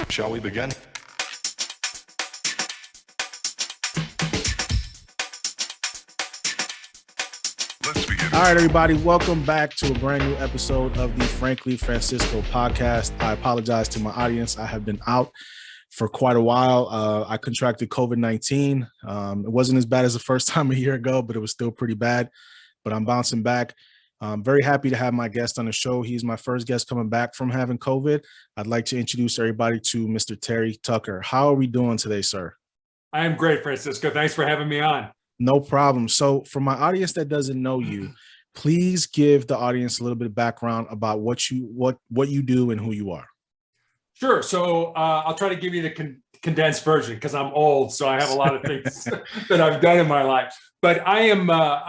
Shall we begin? Let's begin. All right, everybody, welcome back to a brand new episode of the Frankly Francisco podcast. I apologize to my audience. I have been out for quite a while. I contracted COVID-19. It wasn't as bad as the first time a year ago, but it was still pretty bad. But I'm bouncing back. I'm very happy to have my guest on the show. He's my first guest coming back from having COVID. I'd like to introduce everybody to Mr. Terry Tucker. How are we doing today, sir? I am great, Francisco. Thanks for having me on. No problem. So for my audience that doesn't know you, please give the audience a little bit of background about what you do and who you are. Sure. So I'll try to give you the condensed version because I'm old, so I have a lot of things that I've done in my life. But I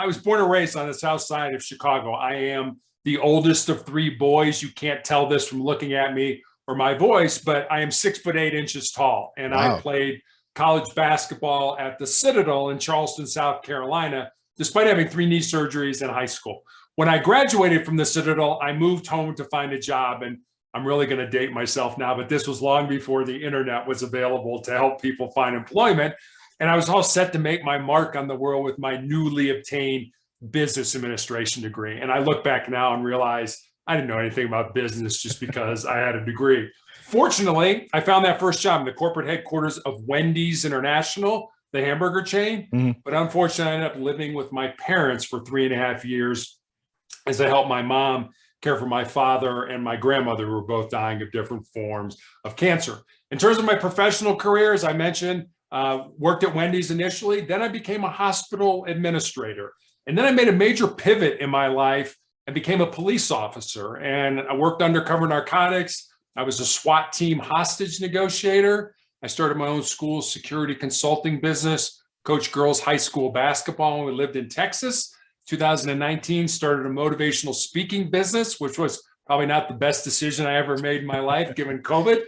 was born and raised on the south side of Chicago. I am the oldest of three boys. You can't tell this from looking at me or my voice, but I am 6'8" tall, and Wow. I played college basketball at the Citadel in Charleston, South Carolina, despite having 3 knee surgeries in high school. When I graduated from the Citadel, I moved home to find a job, and I'm really going to date myself now, but this was long before the internet was available to help people find employment. And I was all set to make my mark on the world with my newly obtained business administration degree. And I look back now and realize I didn't know anything about business just because I had a degree. Fortunately, I found that first job in the corporate headquarters of Wendy's International, the hamburger chain. Mhm. But unfortunately, I ended up living with my parents for 3.5 years as I helped my mom care for my father and my grandmother, who were both dying of different forms of cancer. In terms of my professional career, as I mentioned, worked at Wendy's initially. Then I became a hospital administrator. And then I made a major pivot in my life and became a police officer. And I worked undercover narcotics. I was a SWAT team hostage negotiator. I started my own school security consulting business, coached girls high school basketball when we lived in Texas. 2019, started a motivational speaking business, which was probably not the best decision I ever made in my life, given COVID.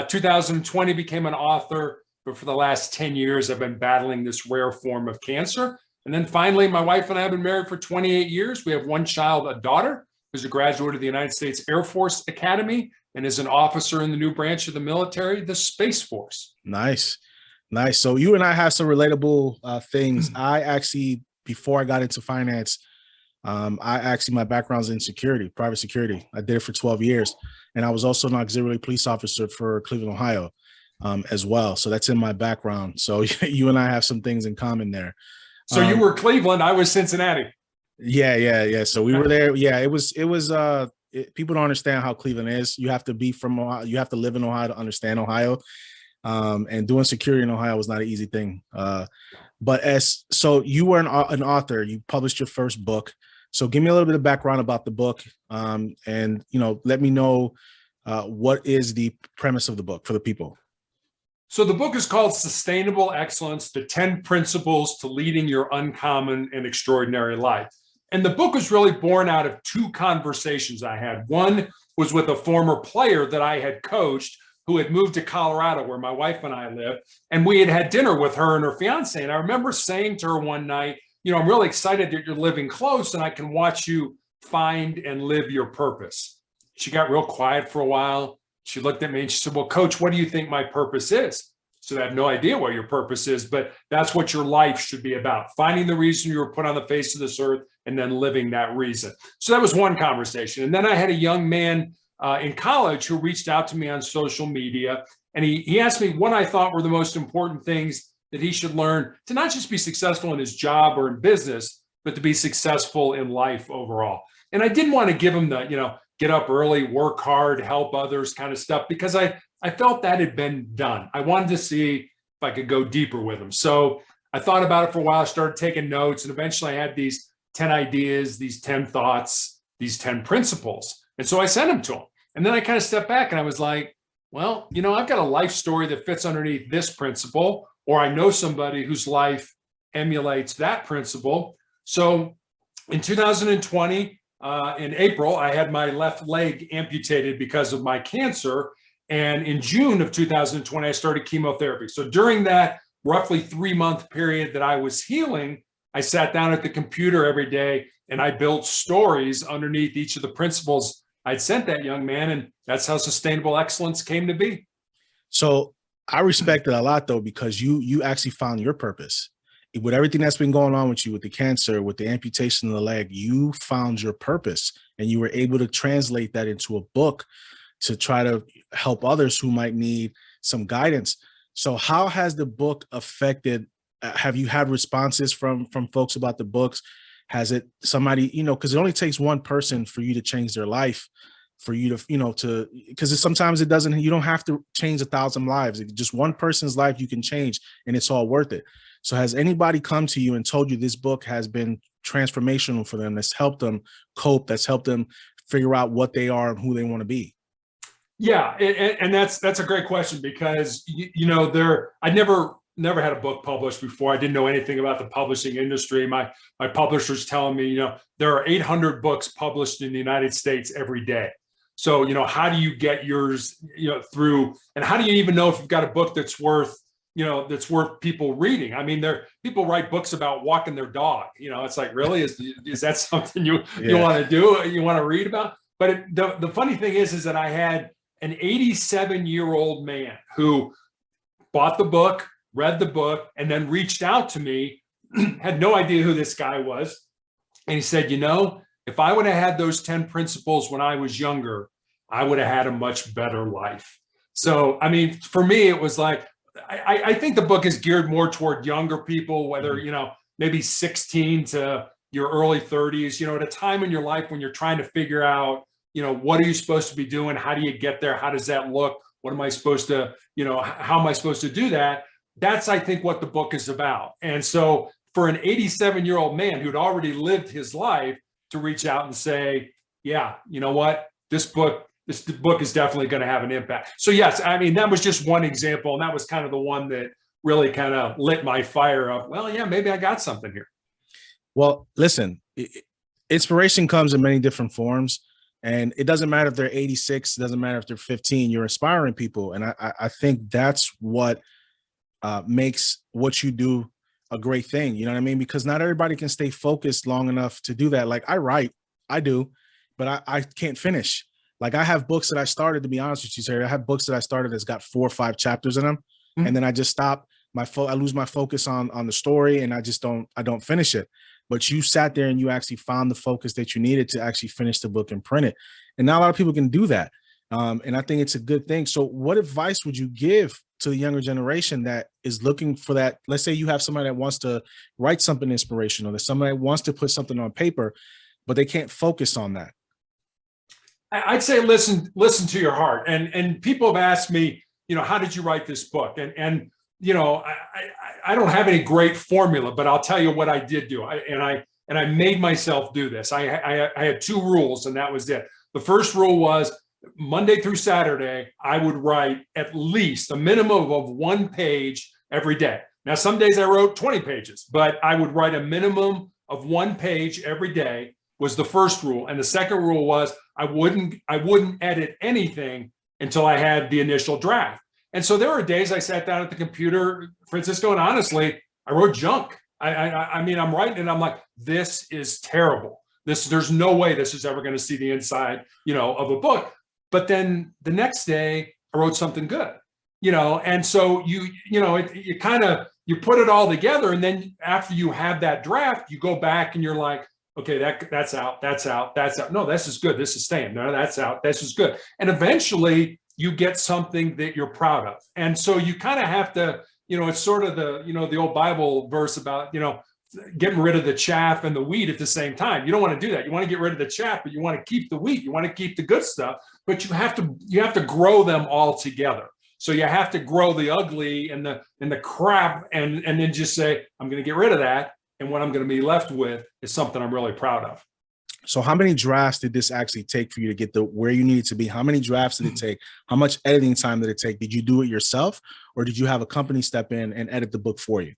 2020 became an author, but for the last 10 years, I've been battling this rare form of cancer. And then finally, my wife and I have been married for 28 years. We have one child, a daughter, who's a graduate of the United States Air Force Academy and is an officer in the new branch of the military, the Space Force. Nice. So you and I have some relatable things. I actually, before I got into finance, my background's in security, private security. I did it for 12 years. And I was also an auxiliary police officer for Cleveland, Ohio, as well. So that's in my background. So you and I have some things in common there. So you were Cleveland, I was Cincinnati. Yeah. So we were there. Yeah, people don't understand how Cleveland is. You have to be from Ohio. You have to live in Ohio to understand Ohio. And doing security in Ohio was not an easy thing. So you were an author. You published your first book. So give me a little bit of background about the book, and let me know what is the premise of the book for the people. So the book is called Sustainable Excellence, the 10 Principles to Leading Your Uncommon and Extraordinary Life. And the book was really born out of 2 conversations I had. One was with a former player that I had coached who had moved to Colorado, where my wife and I live. And we had had dinner with her and her fiance. And I remember saying to her one night, I'm really excited that you're living close and I can watch you find and live your purpose. She got real quiet for a while. She looked at me and she said, well, Coach, what do you think my purpose is? So I have no idea what your purpose is, but that's what your life should be about. Finding the reason you were put on the face of this earth and then living that reason. So that was one conversation. And then I had a young man in college who reached out to me on social media. And he asked me what I thought were the most important things that he should learn to not just be successful in his job or in business, but to be successful in life overall. And I didn't want to give him the, get up early, work hard, help others kind of stuff, because I felt that had been done. I wanted to see if I could go deeper with him. So I thought about it for a while. I started taking notes, and eventually I had these 10 ideas, these 10 thoughts, these 10 principles. And so I sent them to him. And then I kind of stepped back and I was like, well, I've got a life story that fits underneath this principle, or I know somebody whose life emulates that principle. So in 2020, in April, I had my left leg amputated because of my cancer. And in June of 2020, I started chemotherapy. So during that roughly 3-month period that I was healing, I sat down at the computer every day and I built stories underneath each of the principles I'd sent that young man. And that's how sustainable excellence came to be. So I respect it a lot though, because you actually found your purpose. With everything that's been going on with you, with the cancer, with the amputation of the leg, you found your purpose and you were able to translate that into a book to try to help others who might need some guidance. So how has the book affected? Have you had responses from folks about the books? Has it somebody, because it only takes one person for you to change their life, for you to, because sometimes it doesn't, you don't have to change 1,000 lives. Just one person's life you can change and it's all worth it. So has anybody come to you and told you this book has been transformational for them, that's helped them cope, that's helped them figure out what they are and who they want to be? Yeah, and that's a great question, because I never had a book published before. I didn't know anything about the publishing industry. My publisher's telling me, there are 800 books published in the United States every day. So, how do you get yours, through, and how do you even know if you've got a book that's worth people reading? I mean, people write books about walking their dog. It's like, really, is that something you want to do? You want to read about? But the funny thing is that I had an 87-year-old man who bought the book, read the book, and then reached out to me, had no idea who this guy was. And he said, if I would have had those 10 principles when I was younger, I would have had a much better life. So, I mean, for me, it was like, I think the book is geared more toward younger people, whether, maybe 16 to your early 30s, at a time in your life when you're trying to figure out, what are you supposed to be doing? How do you get there? How does that look? What am I supposed to, how am I supposed to do that? That's, I think, what the book is about. And so for an 87-year-old man who'd already lived his life to reach out and say, yeah, you know what, this book is definitely going to have an impact. So yes, I mean, that was just one example. And that was kind of the one that really kind of lit my fire up. Well, yeah, maybe I got something here. Well, listen, inspiration comes in many different forms. And it doesn't matter if they're 86, it doesn't matter if they're 15, you're inspiring people. And I think that's what makes what you do a great thing. You know what I mean? Because not everybody can stay focused long enough to do that. Like I write, I do, but I can't finish. Like I have books that I started, to be honest with you, Terry. I have books that I started that's got 4 or 5 chapters in them. Mm-hmm. And then I just stop. I lose my focus on the story and I don't finish it. But you sat there and you actually found the focus that you needed to actually finish the book and print it. And not a lot of people can do that. And I think it's a good thing. So what advice would you give to the younger generation that is looking for that? Let's say you have somebody that wants to write something inspirational, that somebody wants to put something on paper, but they can't focus on that. I'd say listen to your heart. And people have asked me, how did you write this book? And I don't have any great formula, but I'll tell you what I did do. I made myself do this. I had 2 rules, and that was it. The first rule was Monday through Saturday, I would write at least a minimum of 1 page every day. Now, some days I wrote 20 pages, but I would write a minimum of 1 page every day was the first rule. And the second rule was I wouldn't edit anything until I had the initial draft. And so there were days I sat down at the computer, Francisco, and honestly, I wrote junk. I mean, I'm writing and I'm like, this is terrible. There's no way this is ever going to see the inside, of a book. But then the next day I wrote something good, and so you put it all together. And then after you have that draft, you go back and you're like, okay, that's out. No, this is good. This is staying. No, that's out. This is good. And eventually you get something that you're proud of. And so you kind of have to, it's sort of the old Bible verse about, getting rid of the chaff and the wheat at the same time. You don't want to do that. You want to get rid of the chaff, but you want to keep the wheat. You want to keep the good stuff, but you have to grow them all together. So you have to grow the ugly and the crap and then just say, I'm going to get rid of that. And what I'm going to be left with is something I'm really proud of. So how many drafts did this actually take for you to get where you needed to be? How many drafts did it take? How much editing time did it take? Did you do it yourself, or did you have a company step in and edit the book for you?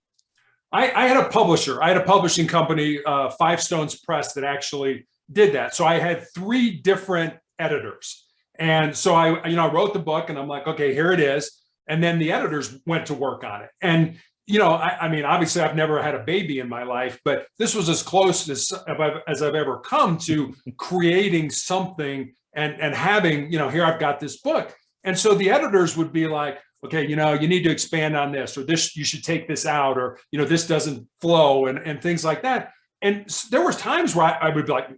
I had a publisher. I had a publishing company, Five Stones Press, that actually did that. So I had 3 different editors. And so I wrote the book and I'm like, okay, here it is. And then the editors went to work on it. And I mean, obviously I've never had a baby in my life, but this was as close as I've ever come to creating something and having, here I've got this book. And so the editors would be like, okay, you need to expand on this, or this, you should take this out, or, this doesn't flow, and things like that. And there was times where I would be like,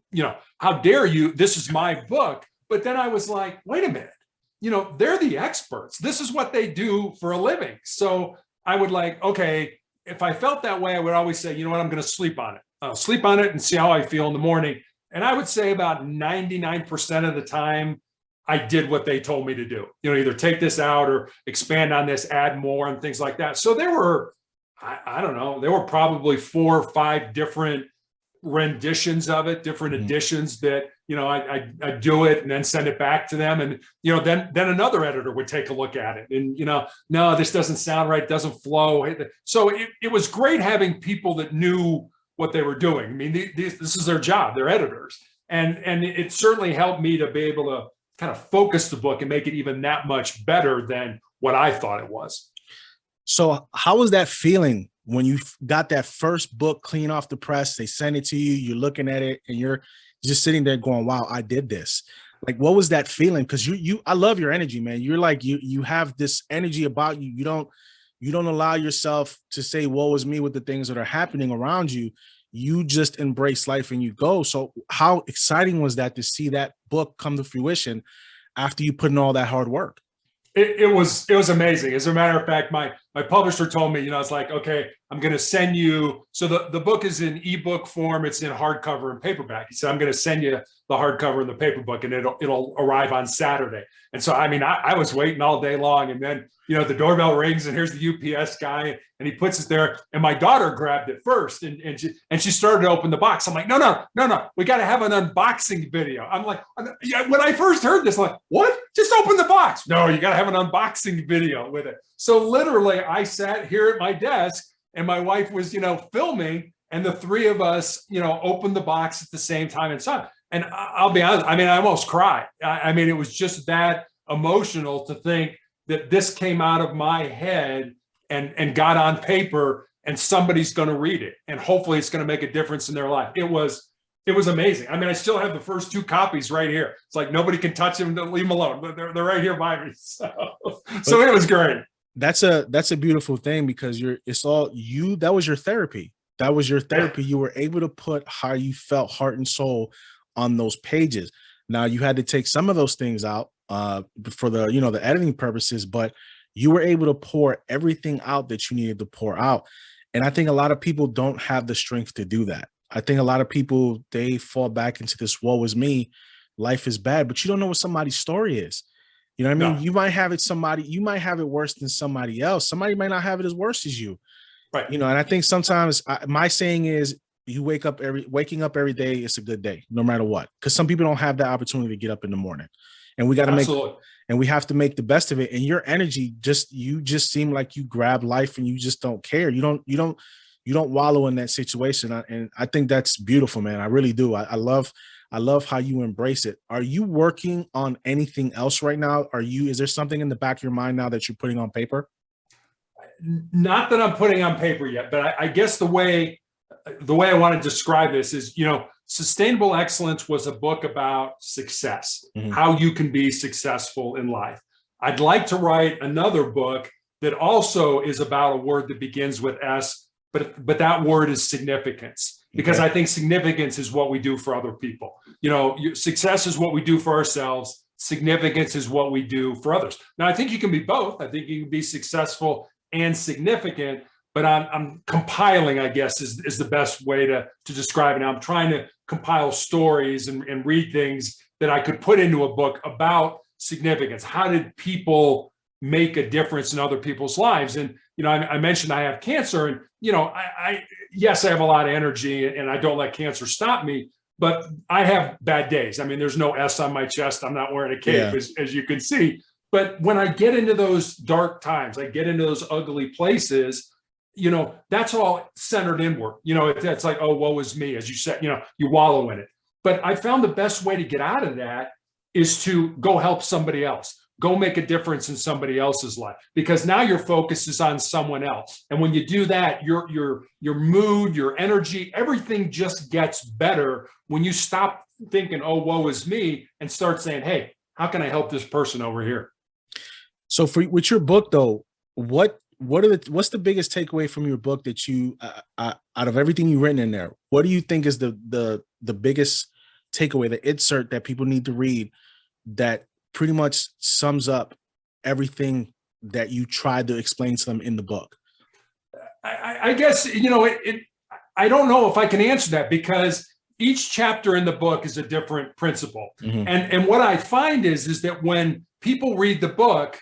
how dare you? This is my book. But then I was like, wait a minute, they're the experts. This is what they do for a living. So I would like, okay, if I felt that way, I would always say, you know what, I'm going to sleep on it. I'll sleep on it and see how I feel in the morning. And I would say about 99% of the time, I did what they told me to do. Either take this out or expand on this, add more, and things like that. So there were, I don't know, there were probably 4 or 5 different renditions of it, different editions that, I do it and then send it back to them. And, then another editor would take a look at it and, no, this doesn't sound right. It doesn't flow. So it was great having people that knew what they were doing. I mean, this is their job. They're editors. And it certainly helped me to be able to kind of focus the book and make it even that much better than what I thought it was. So how was that feeling when you got that first book clean off the press? They send it to you, you're looking at it, and you're just sitting there going, wow, I did this. Like, what was that feeling? Because I love your energy, man. You're like, you have this energy about you. You don't allow yourself to say, woe is me with the things that are happening around you. You just embrace life and you go. So how exciting was that to see that book come to fruition after you put in all that hard work? It was amazing. As a matter of fact, my publisher told me, it's like, okay, I'm going to send you. So the book is in ebook form. It's in hardcover and paperback. He said, I'm going to send you the hardcover and the paper book, and it'll arrive on Saturday. And so, I mean, I was waiting all day long, and then, the doorbell rings and here's the UPS guy and he puts it there. And my daughter grabbed it first and she started to open the box. I'm like, no. We got to have an unboxing video. I'm like, when I first heard this, I'm like, what? Just open the box. No, you got to have an unboxing video with it. So literally I sat here at my desk and my wife was, filming, and the 3 of us, opened the box at the same time and saw it. And I'll be honest, I mean, I almost cried. I mean, it was just that emotional to think that this came out of my head and got on paper, and somebody's going to read it, and hopefully it's going to make a difference in their life. It was amazing. I mean, I still have the first 2 copies right here. It's like nobody can touch them, leave them alone. But they're right here by me. So it was great. That's a beautiful thing, because it's all you. That was your therapy. That was your therapy. You were able to put how you felt, heart and soul, on those pages. Now you had to take some of those things out for the, the editing purposes, but you were able to pour everything out that you needed to pour out. And I think a lot of people don't have the strength to do that. I think a lot of people, they fall back into this woe is me, life is bad, but you don't know what somebody's story is. You know what I mean? No. You might have it worse than somebody else. Somebody might not have it as worse as you. Right. And I think sometimes my saying is, waking up every day, it's a good day, no matter what. Because some people don't have that opportunity to get up in the morning. And we got to we have to make the best of it. And your energy, you just seem like you grab life and you just don't care. You don't wallow in that situation. And I think that's beautiful, man. I really do. I love how you embrace it. Are you working on anything else right now? Is there something in the back of your mind now that you're putting on paper? Not that I'm putting on paper yet, but I guess the way I want to describe this is, Sustainable Excellence was a book about success, how you can be successful in life. I'd like to write another book that also is about a word that begins with S, but that word is significance, because I think significance is what we do for other people. Success is what we do for ourselves. Significance is what we do for others. Now, I think you can be both. I think you can be successful and significant, but I'm compiling, I guess, is the best way to describe it. Now, I'm trying to compile stories and read things that I could put into a book about significance. How did people make a difference in other people's lives? And, I mentioned I have cancer, and, yes, I have a lot of energy and I don't let cancer stop me, but I have bad days. I mean, there's no S on my chest. I'm not wearing a cape, as you can see. But when I get into those dark times, I get into those ugly places, that's all centered inward. It's like, oh, woe is me, as you said, you wallow in it. But I found the best way to get out of that is to go help somebody else, go make a difference in somebody else's life, because now your focus is on someone else. And when you do that, your mood, your energy, everything just gets better when you stop thinking, oh, woe is me, and start saying, hey, how can I help this person over here? So with your book though, what's the biggest takeaway from your book that you out of everything you've written in there? What do you think is the biggest takeaway, the insert that people need to read that pretty much sums up everything that you tried to explain to them in the book? I guess, I don't know if I can answer that because each chapter in the book is a different principle. Mhm. And what I find is that when people read the book,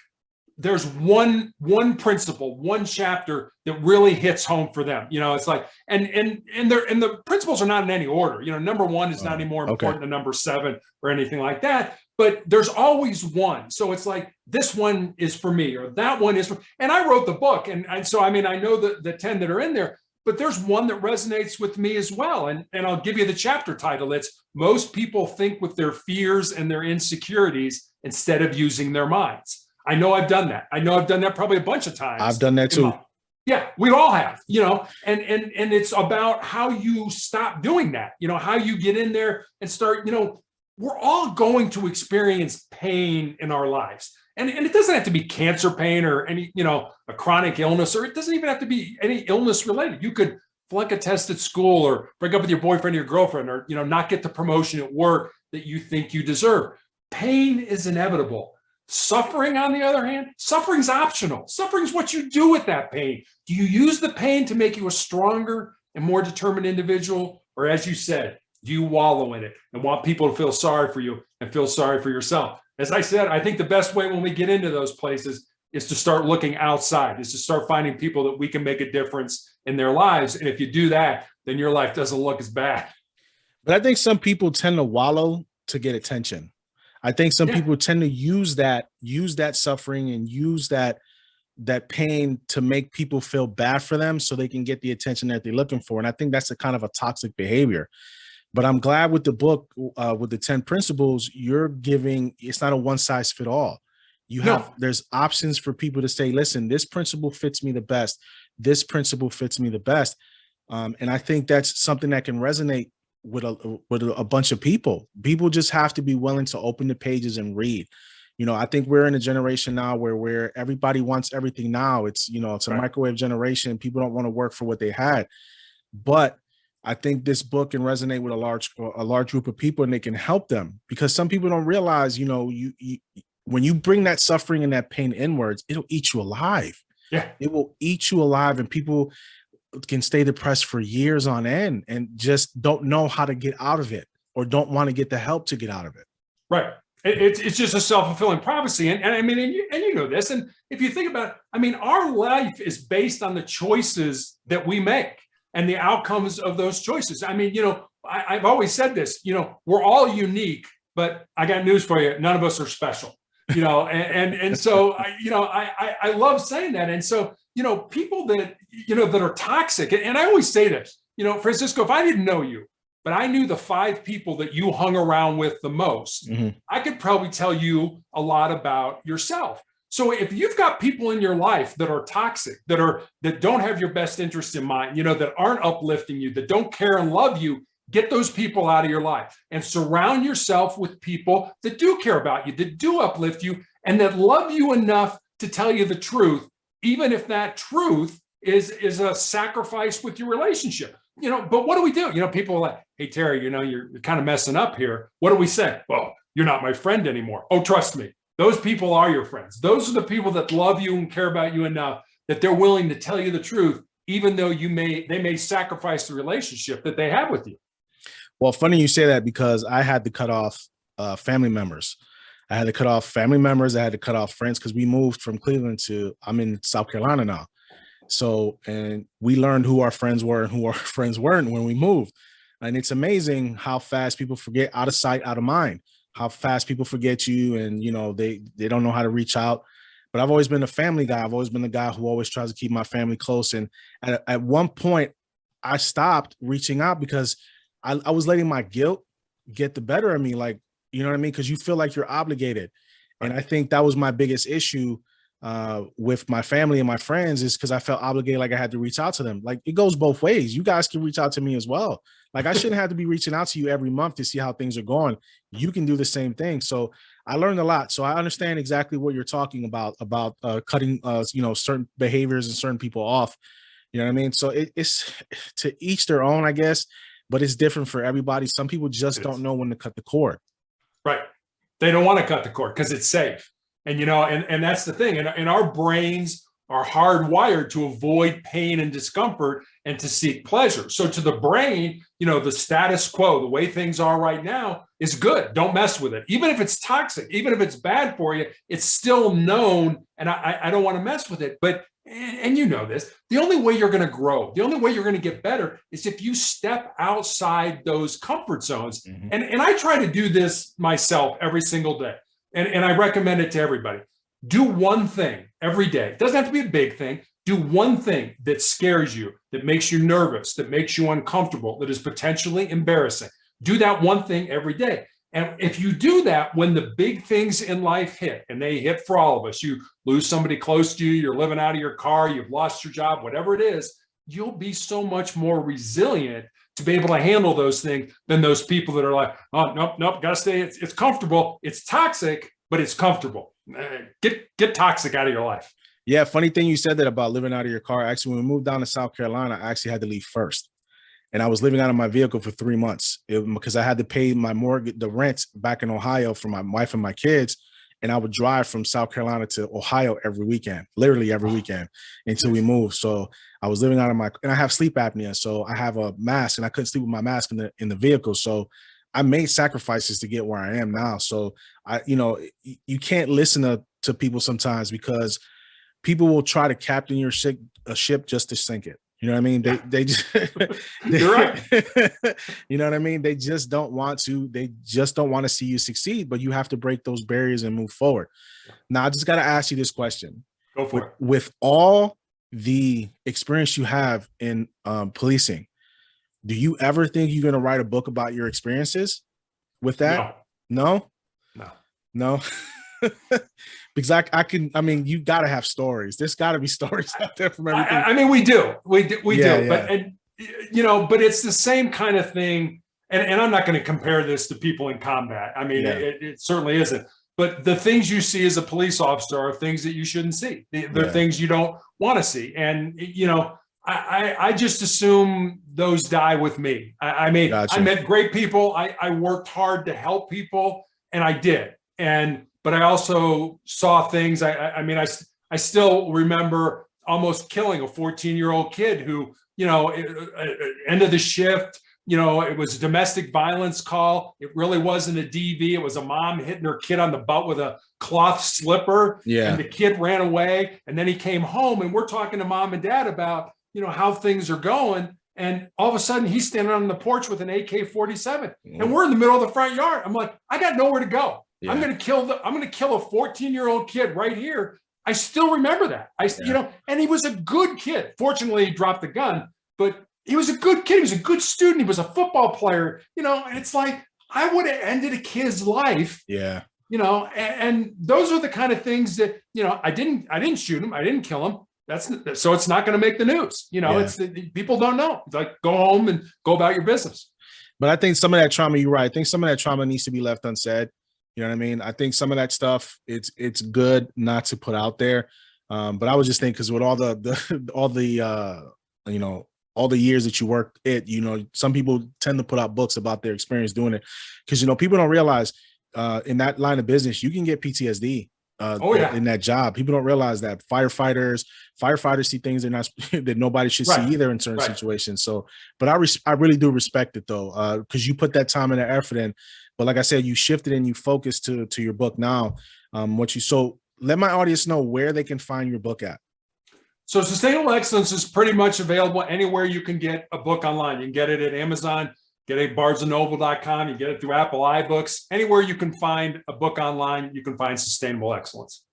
there's one principle, one chapter that really hits home for them. It's like, and the principles are not in any order. Number one is not any more important than number 7 or anything like that. But there's always one. So it's like, this one is for me, or that one is for, and I wrote the book. And so, I know the 10 that are in there, but there's one that resonates with me as well. And I'll give you the chapter title. It's Most People Think with Their Fears and Their Insecurities instead of using their minds. I know I've done that. I know I've done that probably a bunch of times. I've done that too. Yeah, we all have, and it's about how you stop doing that, how you get in there and start, we're all going to experience pain in our lives. And it doesn't have to be cancer pain or any, a chronic illness, or it doesn't even have to be any illness related. You could flunk a test at school, or break up with your boyfriend or your girlfriend, or, not get the promotion at work that you think you deserve. Pain is inevitable. Suffering, on the other hand, suffering's optional. Suffering is what you do with that pain. Do you use the pain to make you a stronger and more determined individual? Or, as you said, do you wallow in it and want people to feel sorry for you and feel sorry for yourself? As I said, I think the best way when we get into those places is to start looking outside, is to start finding people that we can make a difference in their lives. And if you do that, then your life doesn't look as bad. But I think some people tend to wallow to get attention. I think some people tend to use that suffering and use that pain to make people feel bad for them so they can get the attention that they're looking for. And I think that's a kind of a toxic behavior. But I'm glad with the book, with the 10 principles, you're giving, it's not a one size fit all. There's options for people to say, listen, this principle fits me the best. This principle fits me the best. And I think that's something that can resonate with a bunch of people. People just have to be willing to open the pages and read. I think we're in a generation now where everybody wants everything now. It's a microwave generation. People don't want to work for what they had. But I think this book can resonate with a large group of people, and they can help them, because some people don't realize, you when you bring that suffering and that pain inwards, it'll eat you alive. Yeah, it will eat you alive, and people can stay depressed for years on end and just don't know how to get out of it, or don't want to get the help to get out of it. Right. It's just a self-fulfilling prophecy. And you know this. And if you think about it, our life is based on the choices that we make and the outcomes of those choices. I've always said this, we're all unique, but I got news for you. None of us are special, and so, I love saying that. And so, people that, that are toxic, and I always say this, Francisco, if I didn't know you, but I knew the 5 people that you hung around with the most, I could probably tell you a lot about yourself. So if you've got people in your life that are toxic, that don't have your best interest in mind, that aren't uplifting you, that don't care and love you, get those people out of your life and surround yourself with people that do care about you, that do uplift you, and that love you enough to tell you the truth, even if that truth is a sacrifice with your relationship. But what do we do? People are like, hey, Terry, you're kind of messing up here. What do we say? Well, you're not my friend anymore. Oh, trust me. Those people are your friends. Those are the people that love you and care about you enough that they're willing to tell you the truth, even though they may sacrifice the relationship that they have with you. Well, funny you say that, because I had to cut off family members. I had to cut off family members. I had to cut off friends, because we moved from Cleveland I'm in South Carolina now. So, and we learned who our friends were and who our friends weren't when we moved. And it's amazing how fast people forget, out of sight, out of mind, how fast people forget you, and, they don't know how to reach out. But I've always been a family guy. I've always been the guy who always tries to keep my family close. And at one point I stopped reaching out because I was letting my guilt get the better of me. Like, you know what I mean? Because you feel like you're obligated. And I think that was my biggest issue, with my family and my friends is because I felt obligated, like I had to reach out to them. Like it goes both ways. You guys can reach out to me as well. Like I shouldn't have to be reaching out to you every month to see how things are going. You can do the same thing. So I learned a lot. So I understand exactly what you're talking about cutting, certain behaviors and certain people off. You know what I mean? So it's to each their own, I guess, but it's different for everybody. Some people just don't know when to cut the cord. Right. They don't want to cut the cord because it's safe. And, and that's the thing. And our brains are hardwired to avoid pain and discomfort and to seek pleasure. So to the brain, the status quo, the way things are right now is good. Don't mess with it. Even if it's toxic, even if it's bad for you, it's still known. And I don't want to mess with it. But, and you know this, the only way you're going to grow, the only way you're going to get better is if you step outside those comfort zones. Mm-hmm. And I try to do this myself every single day. And I recommend it to everybody. Do one thing every day. It doesn't have to be a big thing. Do one thing that scares you, that makes you nervous, that makes you uncomfortable, that is potentially embarrassing. Do that one thing every day. And if you do that, when the big things in life hit, and they hit for all of us, you lose somebody close to you, you're living out of your car, you've lost your job, whatever it is, you'll be so much more resilient to be able to handle those things than those people that are like, oh, nope, gotta stay. It's comfortable. It's toxic, but it's comfortable. Get toxic out of your life. Yeah, funny thing you said that about living out of your car. Actually, when we moved down to South Carolina, I actually had to leave first. And I was living out of my vehicle for 3 months because I had to pay my mortgage, the rent back in Ohio for my wife and my kids. And I would drive from South Carolina to Ohio every weekend, literally every weekend until we moved. So I was living out of and I have sleep apnea. So I have a mask and I couldn't sleep with my mask in the vehicle. So I made sacrifices to get where I am now. So you can't listen to people sometimes because people will try to captain your ship just to sink it. You know what I mean? They just, you're right. You know what I mean? They just don't want to see you succeed, but you have to break those barriers and move forward. Now, I just got to ask you this question. Go for it. With all the experience you have in policing, do you ever think you're going to write a book about your experiences with that? No. Because you got to have stories. There's got to be stories out there from everything. I mean, we do. Yeah. But it's the same kind of thing. And I'm not going to compare this to people in combat. I mean, it certainly isn't. But the things you see as a police officer are things that you shouldn't see. They're things you don't want to see. And, I just assume those die with me. I mean, gotcha. I met great people. I worked hard to help people, and I did. But I also saw things. I still remember almost killing a 14-year-old kid who, end of the shift, it was a domestic violence call. It really wasn't a DV. It was a mom hitting her kid on the butt with a cloth slipper. Yeah. And the kid ran away. And then he came home, and we're talking to mom and dad about, how things are going. And all of a sudden he's standing on the porch with an AK-47 and we're in the middle of the front yard. I'm like, I got nowhere to go. Yeah. I'm going to kill a 14-year-old kid right here. I still remember that. And he was a good kid. Fortunately, he dropped the gun, but he was a good kid. He was a good student. He was a football player, and it's like, I would have ended a kid's life. Yeah. And those are the kind of things that, I didn't shoot him. I didn't kill him. So it's not going to make the news. It's people don't know. It's like, go home and go about your business. But I think some of that trauma, you're right. I think some of that trauma needs to be left unsaid. You know what I mean? I think some of that stuff, it's good not to put out there. But I was just thinking, because with all the years that you worked some people tend to put out books about their experience doing it. Because, people don't realize in that line of business, you can get PTSD in that job. People don't realize that firefighters see things that nobody should see either in certain situations. So, but I really do respect it though, because you put that time and that effort in. But like I said, you shifted and you focused to your book now. So let my audience know where they can find your book at. So Sustainable Excellence is pretty much available anywhere you can get a book online. You can get it at Amazon, get it at barnesandnoble.com. You get it through Apple iBooks. Anywhere you can find a book online, you can find Sustainable Excellence.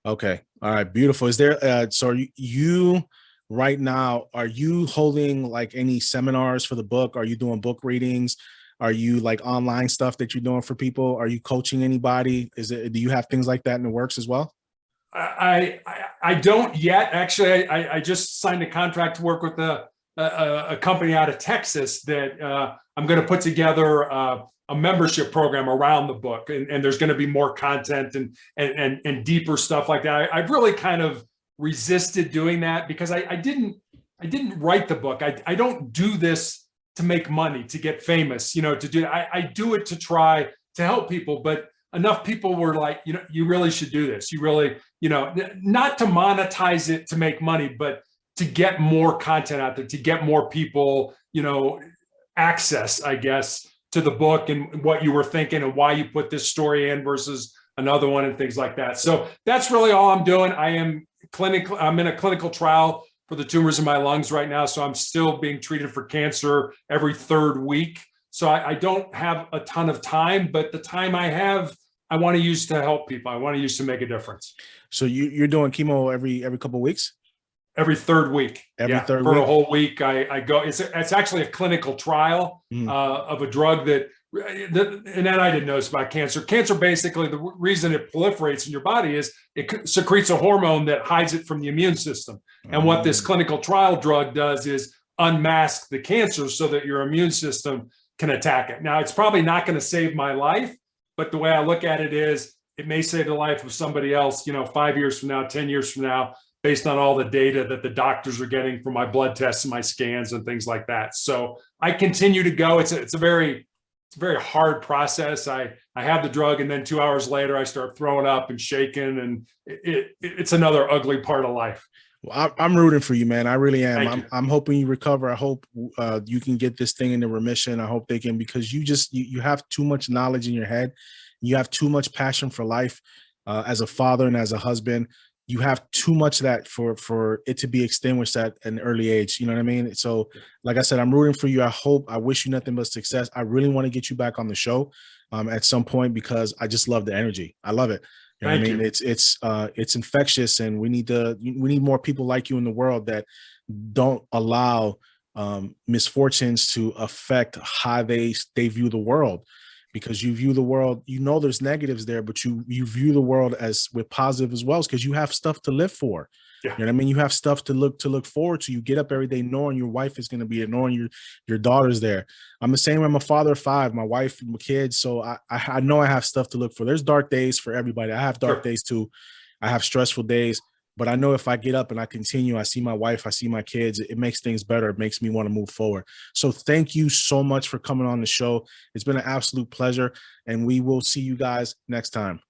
Okay. All right. Beautiful. Is there, so you right now, are you holding like any seminars for the book? Are you doing book readings? Are you like online stuff that you're doing for people? Are you coaching anybody? Do you have things like that in the works as well? I don't yet. Actually, I just signed a contract to work with a company out of Texas that I'm going to put together a membership program around the book, and there's going to be more content and deeper stuff like that. I've really kind of resisted doing that because I didn't write the book. I don't do this to make money, to get famous, to do. I do it to try to help people, but enough people were like, you really should do this. You really, not to monetize it to make money, but to get more content out there, to get more people, access, I guess, to the book and what you were thinking and why you put this story in versus another one and things like that. So that's really all I'm doing. I'm in a clinical trial for the tumors in my lungs right now. So I'm still being treated for cancer every third week. So I don't have a ton of time, but the time I have, I want to use to help people. I want to use to make a difference. So you're doing chemo every couple of weeks? Every third week. Every third for week? a whole week. I go. It's actually a clinical trial of a drug that, and then I didn't know this about cancer. Cancer, basically, the reason it proliferates in your body is it secretes a hormone that hides it from the immune system. And what this clinical trial drug does is unmask the cancer so that your immune system can attack it. Now, it's probably not going to save my life, but the way I look at it is it may save the life of somebody else, 5 years from now, 10 years from now, based on all the data that the doctors are getting from my blood tests and my scans and things like that. So I continue to go. It's a very hard process. I have the drug, and then 2 hours later, I start throwing up and shaking, and it's another ugly part of life. Well, I'm rooting for you, man. I really am. Thank I'm hoping you recover. I hope you can get this thing into remission. I hope they can, because you have too much knowledge in your head. You have too much passion for life as a father and as a husband. You have too much of that for it to be extinguished at an early age. You know what I mean? So like I said, I'm rooting for you. I wish you nothing but success. I really want to get you back on the show at some point, because I just love the energy. I love it. You know what I mean? It's infectious, and we need more people like you in the world that don't allow misfortunes to affect how they view the world. Because you view the world, there's negatives there, but you view the world as with positive as well, because you have stuff to live for. Yeah. You know what I mean? You have stuff to look forward to. You get up every day knowing your wife is going to be there, knowing your daughter's there. I'm the same. I'm a father of 5, my wife, my kids. So I know I have stuff to look for. There's dark days for everybody. I have dark days too. I have stressful days. But I know if I get up and I continue, I see my wife, I see my kids, it makes things better. It makes me want to move forward. So thank you so much for coming on the show. It's been an absolute pleasure, and we will see you guys next time.